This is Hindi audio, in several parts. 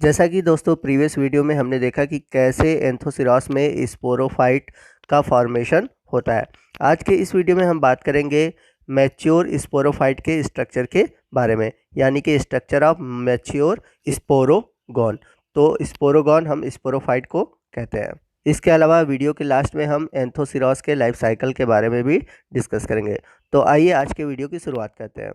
जैसा कि दोस्तों प्रीवियस वीडियो में हमने देखा कि कैसे एंथोसिरॉस में स्पोरोफाइट का फॉर्मेशन होता है। आज के इस वीडियो में हम बात करेंगे मैच्योर स्पोरोफाइट के स्ट्रक्चर के बारे में, यानी कि स्ट्रक्चर ऑफ मैच्योर स्पोरोगोन। तो स्पोरोगोन हम स्पोरोफाइट को कहते हैं। इसके अलावा वीडियो के लास्ट में हम एंथोसिरॉस के लाइफ साइकिल के बारे में भी डिस्कस करेंगे। तो आइए आज के वीडियो की शुरुआत करते हैं।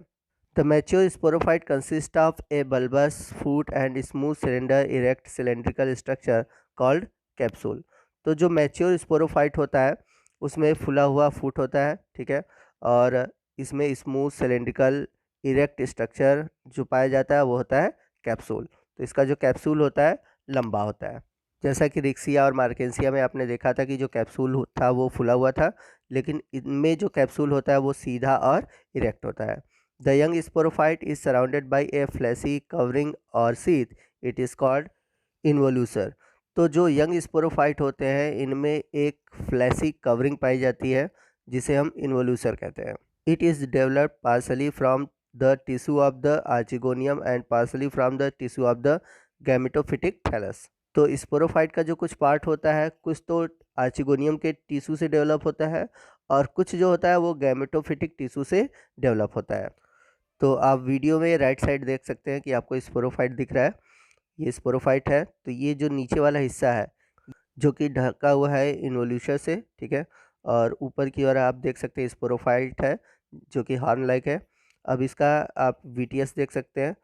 The mature sporophyte consists of a bulbous foot and smooth cylinder erect cylindrical structure called capsule। तो जो मैच्योर स्पोरोफाइट होता है उसमें फुला हुआ फूट होता है, ठीक है, और इसमें स्मूथ सिलेंड्रिकल इरेक्ट स्ट्रक्चर जो पाया जाता है वो होता है कैप्सूल। तो इसका जो कैप्सूल होता है लंबा होता है। जैसा कि रिक्सिया और मार्केंसिया में आपने देखा था कि जो कैप्सूल था वो फुला हुआ था, लेकिन इनमें जो कैप्सूल होता है वो सीधा और इरेक्ट होता है। The young sporophyte is surrounded by a fleshy covering or sheath. It is called involucre। तो जो यंग स्पोरोफाइट होते हैं इनमें एक फ्लैसी कवरिंग पाई जाती है जिसे हम इन्वोल्यूसर कहते हैं। It is developed partly from the tissue of the archegonium and partly from the tissue of the gametophytic thallus. तो स्पोरोफाइट का जो कुछ पार्ट होता है कुछ तो आर्चिगोनियम के टिश्यू से डेवलप होता है और कुछ जो होता है वो गैमेटोफिटिक टिश्यू से डेवलप होता है। तो आप वीडियो में राइट साइड देख सकते हैं कि आपको स्पोरोफाइट दिख रहा है, ये स्पोरोफाइट है। तो ये जो नीचे वाला हिस्सा है जो कि ढका हुआ है इन्वोल्यूशन से, ठीक है, और ऊपर की ओर आप देख सकते हैं स्पोरोफाइट है जो कि हॉर्न लाइक है। अब इसका आप वीटीएस देख सकते हैं,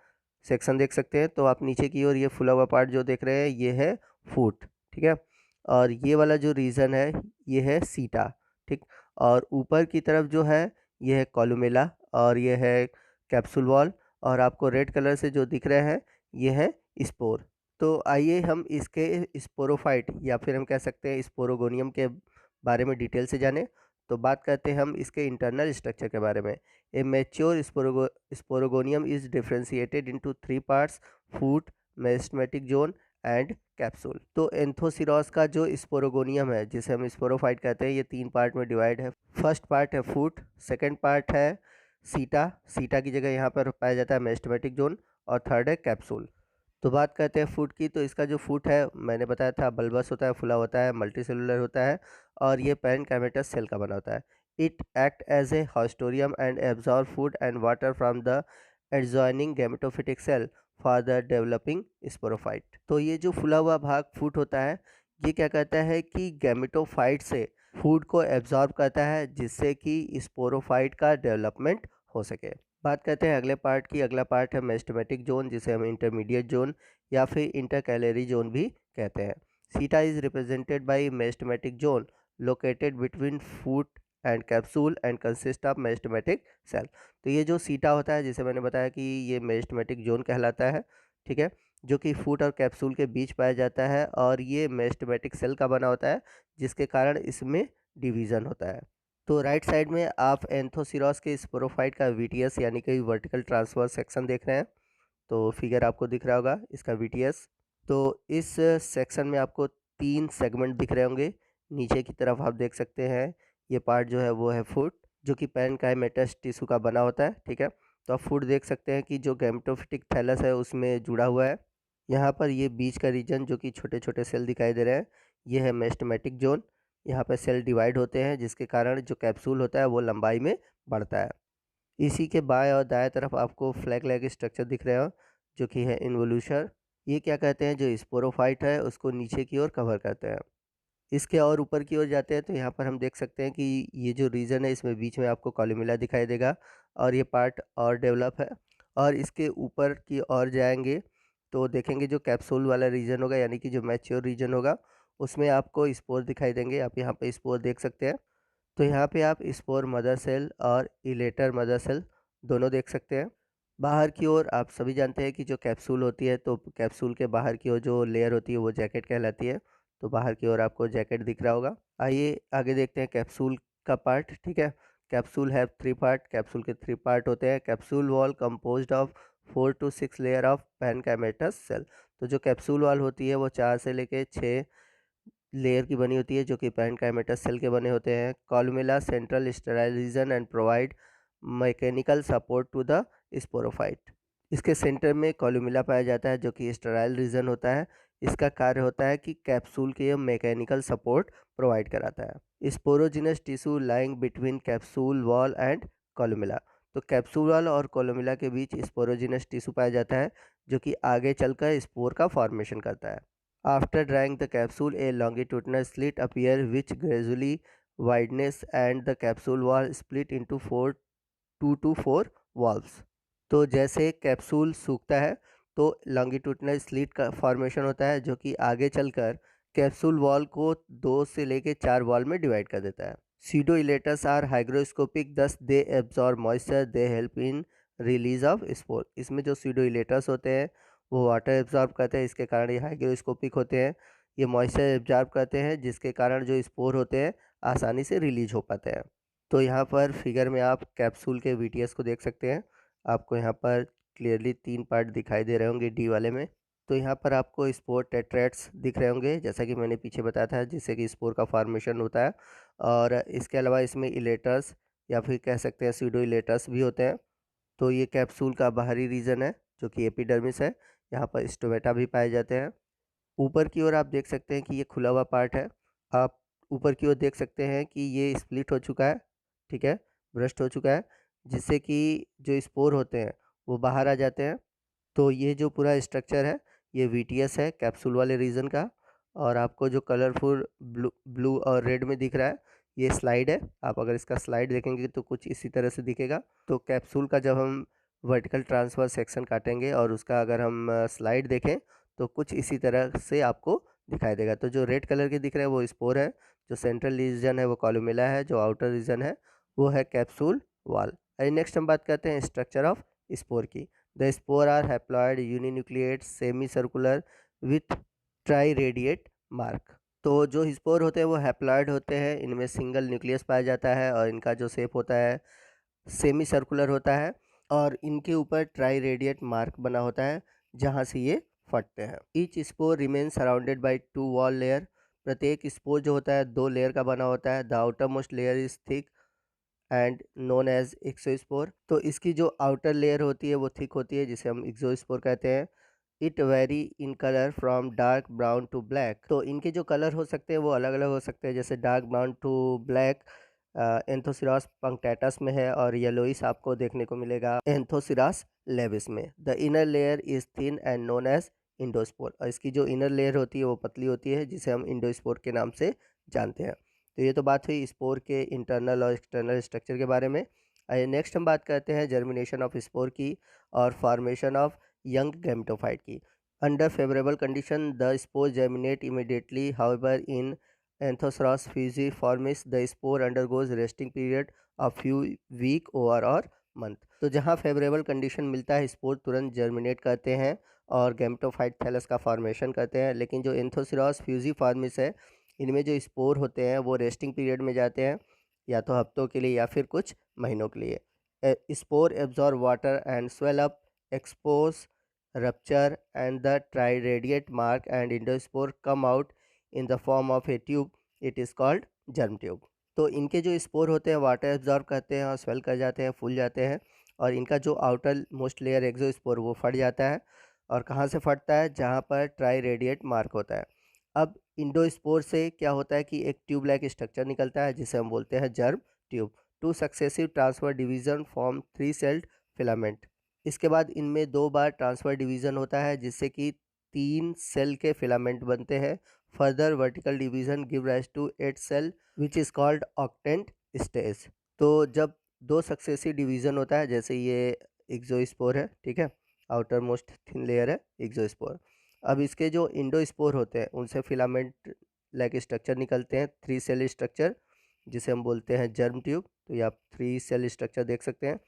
सेक्शन देख सकते हैं। तो आप नीचे की ओर ये फुला हुआ पार्ट जो देख रहे हैं ये है फूट, ठीक है, और ये वाला जो रीजन है ये है सीटा, ठीक, और ऊपर की तरफ जो है ये है कॉलुमेला और ये है कैप्सूल वॉल, और आपको रेड कलर से जो दिख रहे हैं ये है स्पोर। तो आइए हम इसके स्पोरोफाइट या फिर हम कह सकते हैं स्पोरोगोनियम के बारे में डिटेल से जानें। तो बात करते हैं हम इसके इंटरनल स्ट्रक्चर के बारे में। ए mature sporogonium is differentiated into 3 parts: foot, meristematic zone and capsule. तो एंथोसिरॉस का जो स्पोरोगोनियम है जिसे हम स्पोरोफाइट कहते हैं ये 3 पार्ट में डिवाइड है। फर्स्ट पार्ट है फूट, सेकेंड पार्ट है सीटा, सीटा की जगह यहाँ पर पाया जाता है मेरिस्टेमेटिक जोन, और थर्ड है कैप्सूल। तो बात करते हैं फूट की। तो इसका जो फूट है मैंने बताया था बल्बस होता है, फुला होता है, मल्टीसेलुलर होता है और ये पैरेन्काइमेटस सेल का बना होता है। It act as a haustorium and absorb food and water from the adjoining gametophytic cell for the developing sporophyte. तो ये जो फुला हुआ भाग फूट होता है ये क्या कहता है कि गैमेटोफाइट से फूड को एब्जॉर्ब करता है जिससे कि स्पोरोफाइट का डेवलपमेंट हो सके। बात करते हैं अगले पार्ट की। अगला पार्ट है मेरिस्टेमेटिक जोन जिसे हम इंटरमीडिएट जोन या फिर इंटरकैलरी जोन भी कहते हैं। Seta is represented by meristematic zone located between foot and capsule and consist of meristematic cell. तो ये जो सीटा होता है जिसे मैंने बताया कि ये मेरिस्टेमेटिक जोन कहलाता है, ठीक है, जो कि फूट और कैप्सूल के बीच पाया जाता है और ये मेरिस्टेमेटिक सेल का बना होता है जिसके कारण इसमें डिवीज़न होता है। तो राइट साइड में आप एंथोसिरॉस के स्पोरोफाइट का वीटीएस यानी कि वर्टिकल ट्रांसफर सेक्शन देख रहे हैं। तो फिगर आपको दिख रहा होगा इसका वीटीएस। तो इस सेक्शन में आपको 3 सेगमेंट दिख रहे होंगे। नीचे की तरफ आप देख सकते हैं ये पार्ट जो है वो है फूट जो कि पैरेन्काइमेटस टिश्यू का बना होता है, ठीक है। तो आप फूट देख सकते हैं कि जो गैमेटोफिटिक थैलस है उसमें जुड़ा हुआ है। यहाँ पर ये बीच का रीजन जो कि छोटे छोटे सेल दिखाई दे रहे हैं ये है मेरिस्टेमेटिक जोन। यहाँ पर सेल डिवाइड होते हैं जिसके कारण जो कैप्सूल होता है वो लंबाई में बढ़ता है। इसी के बाएं और दाएं तरफ आपको फ्लैग लेग स्ट्रक्चर दिख रहे हो जो कि है इन्वोल्यूशन। ये क्या कहते हैं, जो स्पोरोफाइट है उसको नीचे की ओर कवर करते हैं। इसके और ऊपर की ओर जाते हैं तो यहाँ पर हम देख सकते हैं कि ये जो रीजन है इसमें बीच में आपको कॉलुमेला दिखाई देगा और ये पार्ट और डेवलप है। और इसके ऊपर की ओर जाएंगे तो देखेंगे जो कैप्सूल वाला रीजन होगा यानी कि जो मैच्योर रीजन होगा उसमें आपको स्पोर दिखाई देंगे। आप यहाँ पे स्पोर देख सकते हैं। तो यहाँ पे आप स्पोर मदर सेल और इलेटर मदर सेल दोनों देख सकते हैं। बाहर की ओर आप सभी जानते हैं कि जो कैप्सूल होती है तो कैप्सूल के बाहर की ओर जो लेयर होती है वो जैकेट कहलाती है। तो बाहर की ओर आपको जैकेट दिख रहा होगा। आइए आगे देखते हैं कैप्सूल का पार्ट, ठीक है। Capsule have 3 part. कैप्सूल के 3 पार्ट होते हैं। Capsule wall composed of 4 to 6 layer of parenchymatous cell. तो जो कैप्सूल वॉल होती है वो 4 से लेके 6 लेयर की बनी होती है जो कि पैरेन्काइमेटस सेल के बने होते हैं। Columella central sterile region and provide mechanical support to the sporophyte. इसके सेंटर में कोलुमिला पाया जाता है जो कि स्टेराइल रीजन होता है। इसका कार्य होता है कि कैप्सूल के मैकेनिकल सपोर्ट प्रोवाइड कराता है। Sporogenous tissue lying between capsule wall and columella. तो कैप्सूल वॉल और कोलुमिला के बीच स्पोरोजिनस टिश्यू पाया जाता है जो कि आगे चलकर स्पोर का फॉर्मेशन करता है। After drawing the capsule A longitudinal slit appear which gradually wideness and the capsule wall split into 2 to 4 valves. तो जैसे कैप्सूल सूखता है तो लॉन्गिट्यूडनल स्लिट का फॉर्मेशन होता है जो कि आगे चलकर कैप्सूल वॉल को 2 से लेकर 4 वॉल में डिवाइड कर देता है। सीडोइलेटस आर हाइग्रोस्कोपिक, दस they absorb moisture, they help in release of spore. इसमें जो सीडोइलेटस होते हैं वो वाटर एब्जॉर्ब करते हैं, इसके कारण ये हाइग्रोस्कोपिक होते हैं। ये मॉइस्चर एब्जॉर्ब करते हैं जिसके कारण जो स्पोर होते हैं आसानी से रिलीज हो पाते हैं। तो यहाँ पर फिगर में आप कैप्सूल के वीटीएस को देख सकते हैं। आपको यहाँ पर क्लियरली 3 पार्ट दिखाई दे रहे होंगे डी वाले में। तो यहाँ पर आपको स्पोर टेट्रेट्स दिख रहे होंगे जैसा कि मैंने पीछे बताया था, जिससे कि स्पोर का फॉर्मेशन होता है। और इसके अलावा इसमें इलेटर्स या फिर कह सकते हैं सीडो इलेटर्स भी होते हैं। तो ये कैप्सूल का बाहरी रीजन है जो कि एपिडर्मिस है। यहाँ पर स्टोमेटा भी पाए जाते हैं। ऊपर की ओर आप देख सकते हैं कि ये खुला हुआ पार्ट है। आप ऊपर की ओर देख सकते हैं कि ये स्प्लिट हो चुका है, ठीक है, ब्रस्ट हो चुका है, जिससे कि जो स्पोर होते हैं वो बाहर आ जाते हैं। तो ये जो पूरा स्ट्रक्चर है ये वीटीएस है कैप्सूल वाले रीजन का। और आपको जो कलरफुल ब्लू ब्लू और रेड में दिख रहा है ये स्लाइड है। आप अगर इसका स्लाइड देखेंगे तो कुछ इसी तरह से दिखेगा। तो कैप्सूल का जब हम वर्टिकल ट्रांसफर सेक्शन काटेंगे और उसका अगर हम स्लाइड देखें तो कुछ इसी तरह से आपको दिखाई देगा। तो जो रेड कलर के दिख रहे हैं वो स्पोर है, जो सेंट्रल रीजन है वो कॉलुमेला है, जो आउटर रीजन है वो है कैप्सूल वॉल। नेक्स्ट हम बात करते हैं स्ट्रक्चर ऑफ स्पोर की। The spore are haploid uninucleate semi circular with tri radiate mark. तो जो स्पोर होते हैं वो हैप्लॉयड होते हैं, इनमें सिंगल न्यूक्लियस पाया जाता है और इनका जो शेप होता है सेमी सर्कुलर होता है और इनके ऊपर ट्राई रेडिएट मार्क बना होता है जहाँ से ये फटते हैं। Each spore remain surrounded by 2 wall layer. प्रत्येक स्पोर जो होता है 2 लेयर का बना होता है। The outermost layer is thick and known as exospore. तो इसकी जो आउटर लेयर होती है वो थिक होती है जिसे हम एक्सोस्पोर कहते हैं। It vary in colour from dark brown to black. तो इनके जो कलर हो सकते हैं वो अलग अलग हो सकते हैं, जैसे dark brown to black Anthoceros punctatus में है और येलोइस आपको देखने को मिलेगा एंथोसिरास लेविस में। The inner layer is thin and known as endospore. और इसकी जो इनर लेयर होती है वो पतली होती है जिसे हम इंडोस्पोर के नाम से जानते हैं। तो ये तो बात हुई स्पोर के इंटरनल और एक्सटर्नल स्ट्रक्चर के बारे में। नेक्स्ट हम बात करते हैं जर्मिनेशन ऑफ स्पोर की और फॉर्मेशन ऑफ यंग गैमेटोफाइट की। Under favourable condition the spore germinate immediately, however in Anthoceros fusiformis the spore undergoes resting period of few week और मंथ। तो जहाँ फेवरेबल कंडीशन मिलता है स्पोर तुरंत जर्मिनेट करते हैं और गैमेटोफाइट थैलस का फॉर्मेशन करते हैं। लेकिन जो एंथोसरस फ्यूजिफॉर्मिस है इनमें जो स्पोर होते हैं वो रेस्टिंग पीरियड में जाते हैं, या तो हफ्तों के लिए या फिर कुछ महीनों के लिए। Spore absorb water and swell up, expose, rupture and the triradiate mark and endospore come out in the form of a tube, it is called germ tube. तो इनके जो स्पोर होते हैं वाटर एब्जॉर्ब करते हैं और स्वेल कर जाते हैं, फूल जाते हैं और इनका जो आउटर मोस्ट लेयर एक्सोस्पोर वो फट जाता है। और कहाँ से फटता है? जहाँ पर ट्राइरेडिएट मार्क होता है। अब इंडोस्पोर से क्या होता है कि एक ट्यूब लाइक स्ट्रक्चर निकलता है जिसे हम बोलते हैं germ tube. 2 successive transfer division form 3 sailed filament. इसके बाद इनमें 2 बार ट्रांसफर डिवीजन होता है जिससे कि 3 सेल के फिलामेंट बनते हैं। Further vertical division give rise to 8 cell which is called octant stage. तो जब 2 सक्सेसिव डिवीजन होता है, जैसे ये एक्सोस्पोर है, ठीक है, आउटर मोस्ट थिन लेयर है एक्सोस्पोर। अब इसके जो इंडोस्पोर होते हैं उनसे फिलामेंट लाइक स्ट्रक्चर निकलते हैं, 3 सेल स्ट्रक्चर जिसे हम बोलते हैं जर्म ट्यूब। तो ये आप 3 सेल स्ट्रक्चर देख सकते हैं।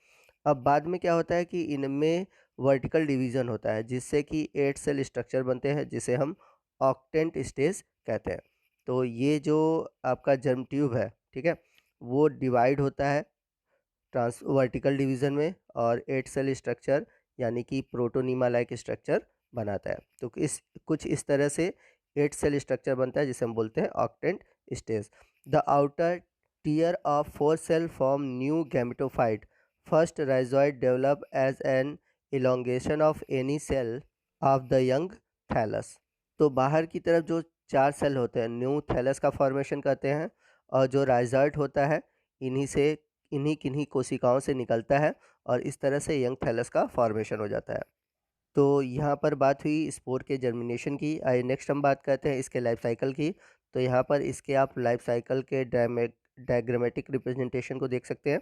अब बाद में क्या होता है कि इनमें वर्टिकल डिवीज़न होता है जिससे कि 8 सेल स्ट्रक्चर बनते हैं जिसे हम ऑक्टेंट स्टेज कहते हैं। तो ये जो आपका जर्म ट्यूब है, ठीक है, वो डिवाइड होता है ट्रांस वर्टिकल डिवीज़न में और 8 सेल स्ट्रक्चर यानी कि प्रोटोनीमा लाइक स्ट्रक्चर बनाता है। तो कुछ इस तरह से 8 सेल स्ट्रक्चर बनता है जिसे हम बोलते हैं octant stage. The outer tier of 4 cell form new gametophyte. First rhizoid develop as an elongation of any cell of the young thallus. तो बाहर की तरफ जो 4 सेल होते हैं न्यू थैलस का फॉर्मेशन करते हैं, और जो राइजर्ट होता है इन्हीं किन्हीं कोशिकाओं से निकलता है, और इस तरह से यंग थैलस का फॉर्मेशन हो जाता है। तो यहाँ पर बात हुई स्पोर के जर्मिनेशन की। आइए नेक्स्ट हम बात करते हैं इसके लाइफ साइकिल की। तो यहाँ पर इसके आप लाइफ साइकिल के डायग्रामेटिक रिप्रेजेंटेशन को देख सकते हैं।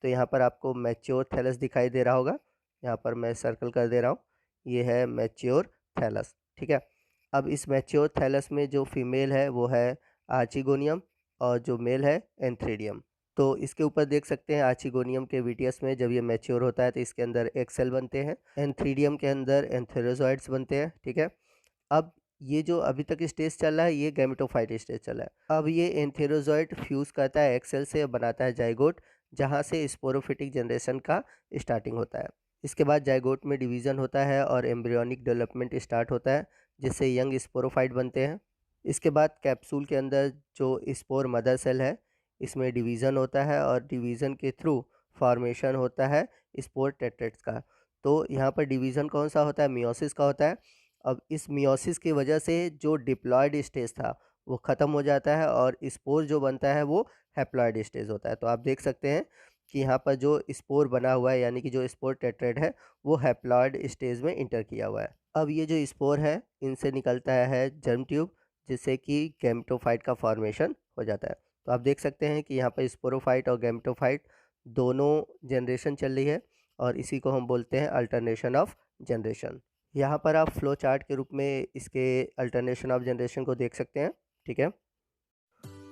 तो यहाँ पर आपको मैच्योर थैलस दिखाई दे रहा होगा, यहाँ पर मैं सर्कल कर दे रहा हूँ, ये है मैच्योर थैलस। ठीक है, अब इस मैच्योर थैलस में जो फीमेल है वो है आर्चिगोनियम, और जो मेल है एंथ्रीडियम। तो इसके ऊपर देख सकते हैं आर्चिगोनियम के वीटियस में जब ये मैच्योर होता है तो इसके अंदर एक सेल बनते हैं, एंथ्रीडियम के अंदर एंथेरोजॉइड्स बनते हैं। ठीक है, अब ये जो अभी तक स्टेज चल रहा है ये गैमेटोफाइट स्टेज चल रहा है। अब ये एंथेरोजॉइड फ्यूज़ करता है एक सेल से, बनाता है जाइगोट, जहाँ से स्पोरोफिटिक जनरेशन का स्टार्टिंग होता है। इसके बाद जाइगोट में डिवीज़न होता है और एम्ब्रियोनिक डेवलपमेंट स्टार्ट होता है, जिससे यंग स्पोरोफाइट बनते हैं। इसके बाद कैप्सूल के अंदर जो स्पोर मदर सेल है इसमें डिवीज़न होता है, और डिवीज़न के थ्रू फॉर्मेशन होता है स्पोर टेट्रेट्स का। तो यहाँ पर डिवीज़न कौन सा होता है, मियोसिस का होता है। अब इस मियोसिस की वजह से जो डिप्लॉयड स्टेज था वो ख़त्म हो जाता है, और स्पोर जो बनता है वो हैप्लॉयड स्टेज होता है। तो आप देख सकते हैं कि यहाँ पर जो स्पोर बना हुआ है, यानी कि जो स्पोर टेट्रेड है वो हैप्लॉयड स्टेज में इंटर किया हुआ है। अब ये जो स्पोर है इनसे निकलता है जर्म ट्यूब, जिससे कि गैमेटोफाइट का फॉर्मेशन हो जाता है। तो आप देख सकते हैं कि यहाँ पर स्पोरोफाइट और गैमेटोफाइट दोनों जनरेशन चल रही है, और इसी को हम बोलते हैं अल्टरनेशन ऑफ जनरेशन। यहाँ पर आप फ्लो चार्ट के रूप में इसके अल्टरनेशन ऑफ जनरेशन को देख सकते हैं। ठीक है,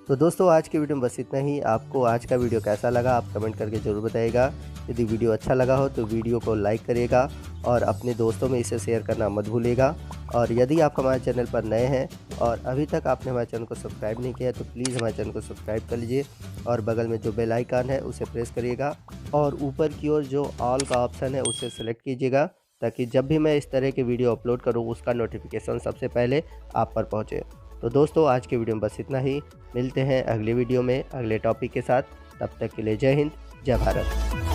तो दोस्तों आज की वीडियो में बस इतना ही। आपको आज का वीडियो कैसा लगा आप कमेंट करके ज़रूर बताइएगा। यदि वीडियो अच्छा लगा हो तो वीडियो को लाइक करिएगा, और अपने दोस्तों में इसे शेयर करना मत भूलिएगा। और यदि आप हमारे चैनल पर नए हैं और अभी तक आपने हमारे चैनल को सब्सक्राइब नहीं किया है तो प्लीज़ हमारे चैनल को सब्सक्राइब कर लीजिए, और बगल में जो बेल आइकन है उसे प्रेस करिएगा, और ऊपर की ओर जो ऑल का ऑप्शन है उसे सेलेक्ट कीजिएगा, ताकि जब भी मैं इस तरह के वीडियो अपलोड करूँ उसका नोटिफिकेशन सबसे पहले आप पर पहुँचे। तो दोस्तों आज के वीडियो में बस इतना ही। मिलते हैं अगले वीडियो में अगले टॉपिक के साथ। तब तक के लिए जय हिंद, जय भारत।